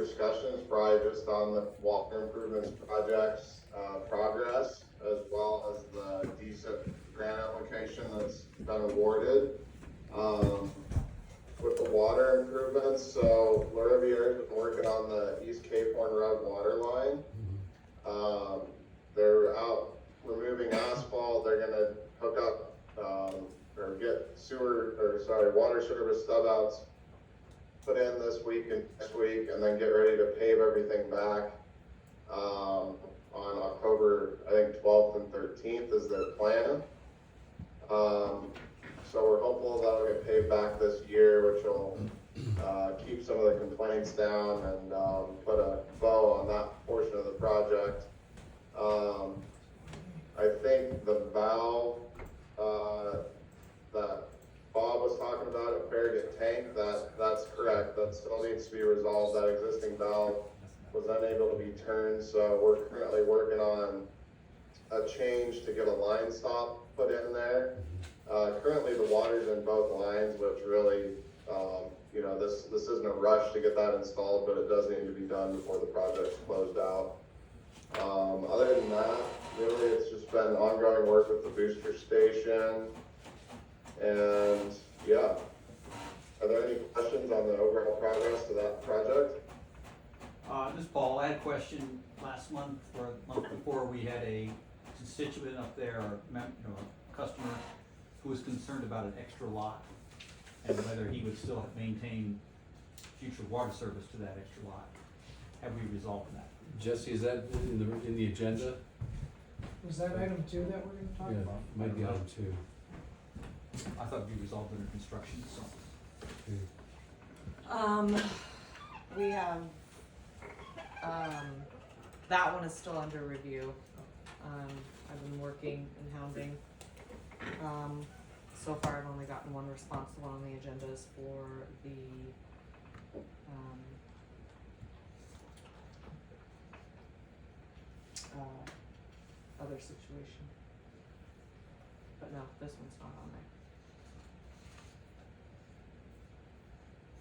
discussion is probably just on the water improvements projects, progress, as well as the decent grant application that's been awarded. With the water improvements, so Laurier has been working on the East Cape Horn Road water line. They're out removing asphalt. They're gonna hook up, or get water service stub outs put in this week and next week, and then get ready to pave everything back, on October, I think 12th and 13th is their plan. So we're hopeful that'll get paved back this year, which will keep some of the complaints down and put a bow on that portion of the project. I think the valve that Bob was talking about at Farragut Tank, that's correct. That still needs to be resolved. That existing valve was unable to be turned, so we're currently working on a change to get a line stop put in there. Currently the water's in both lines, which really, this isn't a rush to get that installed, but it does need to be done before the project's closed out. Other than that, really it's just been ongoing work with the booster station, and yeah. Are there any questions on the overall progress to that project? This is Paul. I had a question last month or a month before. We had a constituent up there, or a customer, who was concerned about an extra lot and whether he would still maintain future water service to that extra lot. Have we resolved that? Jesse, is that in the agenda? Was that item 2 that we're gonna talk Yeah, about? might be item 2. I thought we resolved under construction, so. We have, that one is still under review. I've been working and hounding. So far I've only gotten one response. The one on the agenda is for the, other situation. But no, this one's not on there.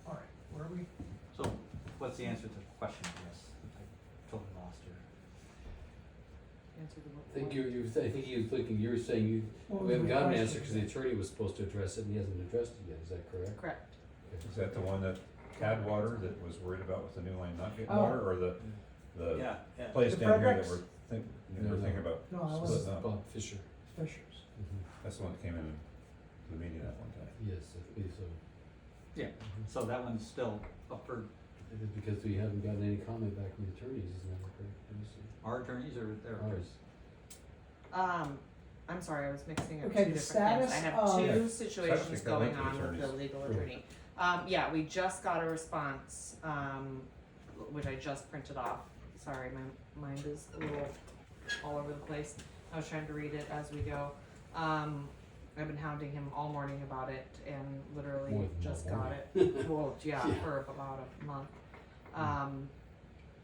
Alright, where are we? So what's the answer to the question, I guess? I totally lost here. Answer the I think you were saying What we was haven't my gotten an question? answer because the attorney was supposed to address it and he hasn't addressed it yet, is that correct? Correct. Is that the one that had water that was worried about with the new line not getting Oh. water, or the Yeah. place The down here that Fredericks? we're No, no. thinking about No, I This is was splitting up? Bob Fisher. Fishers. That's the one that came in to the meeting that one time. Yes, I believe so. Yeah, so that one's still up for It is because we haven't gotten any comment back from the attorneys, isn't that correct? Let me see. our attorneys or their Ours. I'm sorry, I was mixing up Okay, two the different things. I status have of- two Yeah, situations Septic, I going like the on with the attorneys. legal Right. attorney. Yeah, we just got a response, which I just printed off. Sorry, my mind is a little all over the place. I was trying to read it as we go. I've been hounding him all morning about it and More literally than just all got morning. it. Well, yeah, Yeah. for about a month.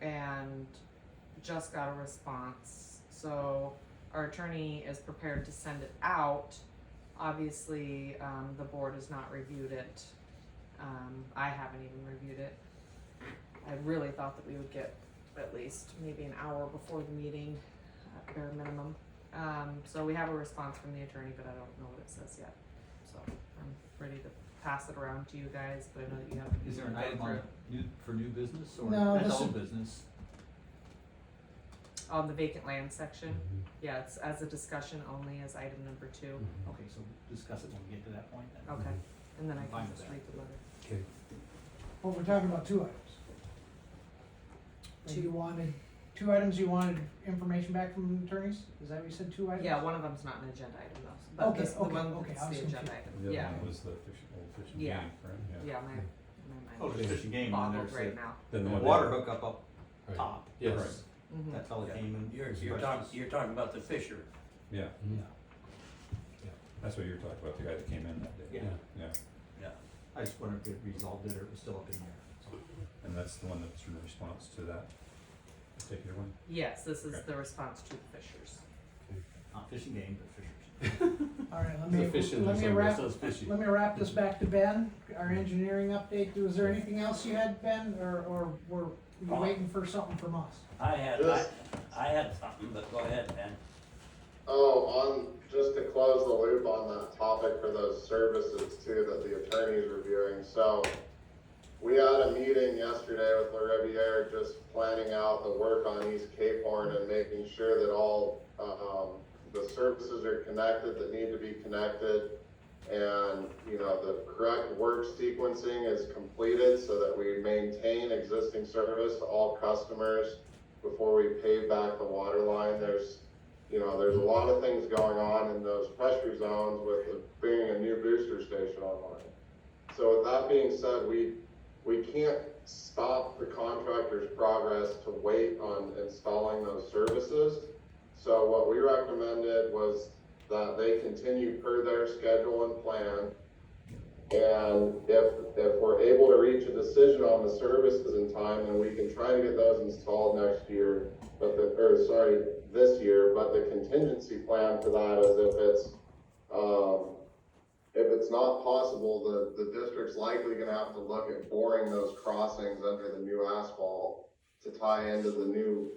And just got a response. So our attorney is prepared to send it out. Obviously, the board has not reviewed it. I haven't even reviewed it. I really thought that we would get at least maybe an hour before the meeting, at bare minimum. So we have a response from the attorney, but I don't know what it says yet. So I'm ready to pass it around to you guys, but I know that you have. Is there an item on new business or No, that's this old is- business? On the vacant land section, Mhm. yeah, it's as a discussion only as item number 2. Mhm. Okay, so discuss it when we get to that point then. Okay, and then I I'm fine can with just that. read the letter. Okay. Well, we're talking about 2 items. And you wanted, 2 items you wanted information back from attorneys? Is that what you said, 2 items? Yeah, one of them's not an agenda item though, but Okay, this, the okay, one okay, that's I was the agenda confused. item, The yeah, other one was the old fishing Yeah. game, right? yeah, my Oh, mind the is fishing game, and boggled there's right the now. Then the the one water that- hookup up Right. top. Yes. Right. Mhm. That's how it Yeah. came in. You're talking about the Fisher. Yeah, Mhm. that's what you were talking about, the guy that came in that day. Yeah. Yeah, Yeah. I just wondered if it resolved it or it was still up in there. So, and that's the one that's in response to that particular one? Yes, this is Okay. the response to the Fishers. not fishing game, but fishers. Alright, It's a fish in there let me somewhere, wrap, so it's fishy. let me wrap this back to Ben, our engineering update. Was there anything else you had, Ben, or you waiting for something from us? I had something, but go ahead, Ben. Oh, just to close the loop on that topic for those services too, that the attorney's reviewing, so we had a meeting yesterday with La Riviere, just planning out the work on East Cape Horn and making sure that all, the services are connected that need to be connected. And, you know, the correct work sequencing is completed so that we maintain existing service to all customers before we pave back the water line. There's a lot of things going on in those pressure zones with bringing a new booster station online. So with that being said, we can't stop the contractor's progress to wait on installing those services. So what we recommended was that they continue per their schedule and plan. And if we're able to reach a decision on the services in time, then we can try to get those installed next year, this year, but the contingency plan for that is if it's not possible, the district's likely gonna have to look at boring those crossings under the new asphalt to tie into the new,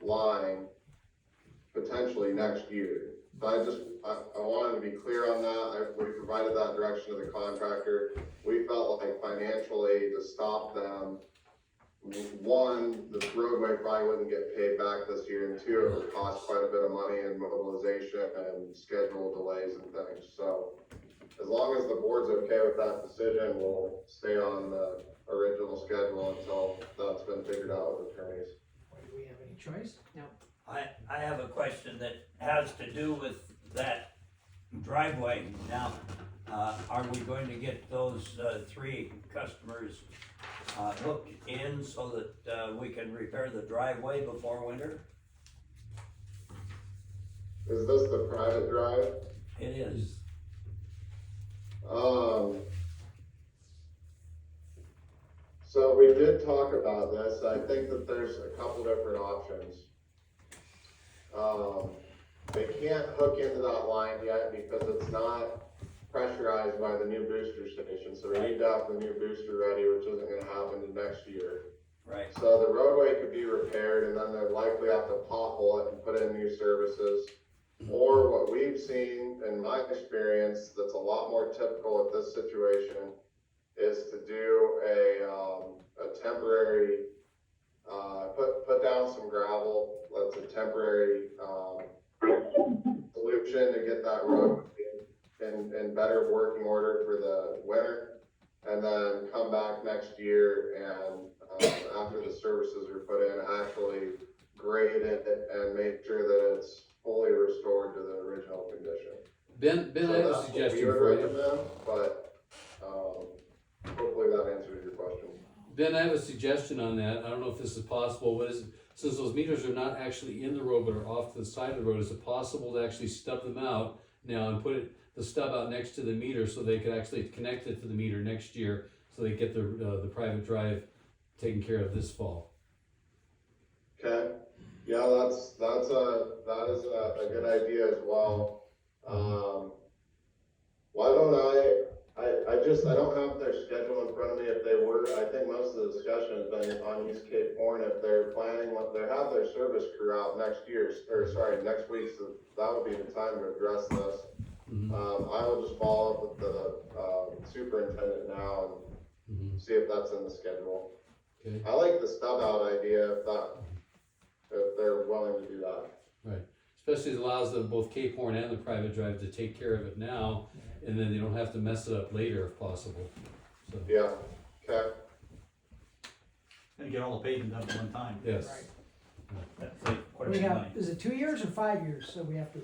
line potentially next year. So I wanted to be clear on that. We provided that direction to the contractor. We felt like financially to stop them, one, the roadway probably wouldn't get paid back this year, and two, it would cost quite a bit of money in mobilization and schedule delays and things. So as long as the board's okay with that decision, we'll stay on the original schedule until that's been figured out with attorneys. Do we have any choice? I have a question that has to do with that driveway. Now, are we going to get those, 3 customers, hooked in so that, we can repair the driveway before winter? Is this the private drive? It is. So we did talk about this. I think that there's a couple different options. They can't hook into that line yet because it's not pressurized by the new booster station. So we need to have the new booster ready, which isn't gonna happen until next year. Right. So the roadway could be repaired and then they'd likely have to pothole it and put in new services. Or what we've seen in my experience, that's a lot more typical at this situation, is to do a temporary, put down some gravel. That's a temporary, solution to get that road in better working order for the winter. And then come back next year and, after the services are put in, actually grade it and make sure that it's fully restored to the original condition. Ben, So I have a that's what suggestion we would for you. recommend, but, hopefully that answers your question. Ben, I have a suggestion on that. I don't know if this is possible, but since those meters are not actually in the road but are off to the side of the road, is it possible to actually stub them out now and put the stub out next to the meter so they could actually connect it to the meter next year so they get the private drive taken care of this fall? Okay, yeah, that is a good idea as well. Why don't I don't have their schedule in front of me. If they were, I think most of the discussion has been on East Cape Horn. If they're planning, they have their service crew out next next week, so that would be the time to address this. I will just follow up with the superintendent now and see if that's in the schedule. Okay. I like the stub out idea if they're willing to do that. Right, especially it allows them, both Cape Horn and the private drive, to take care of it now, and then they don't have to mess it up later if possible, so. Yeah, okay. And get all the pavement done at one time. Yes. Right. That's like quite a We bit of have, money. is it 2 years or 5 years? So we have to,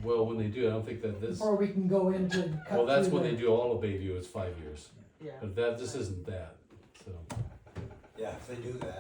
Well, when they do, I don't think that this, before we can go into and cut well, that's through when the- they do all of Bayview, it's 5 years. Yeah. But this isn't that, so. Yeah, if they do that.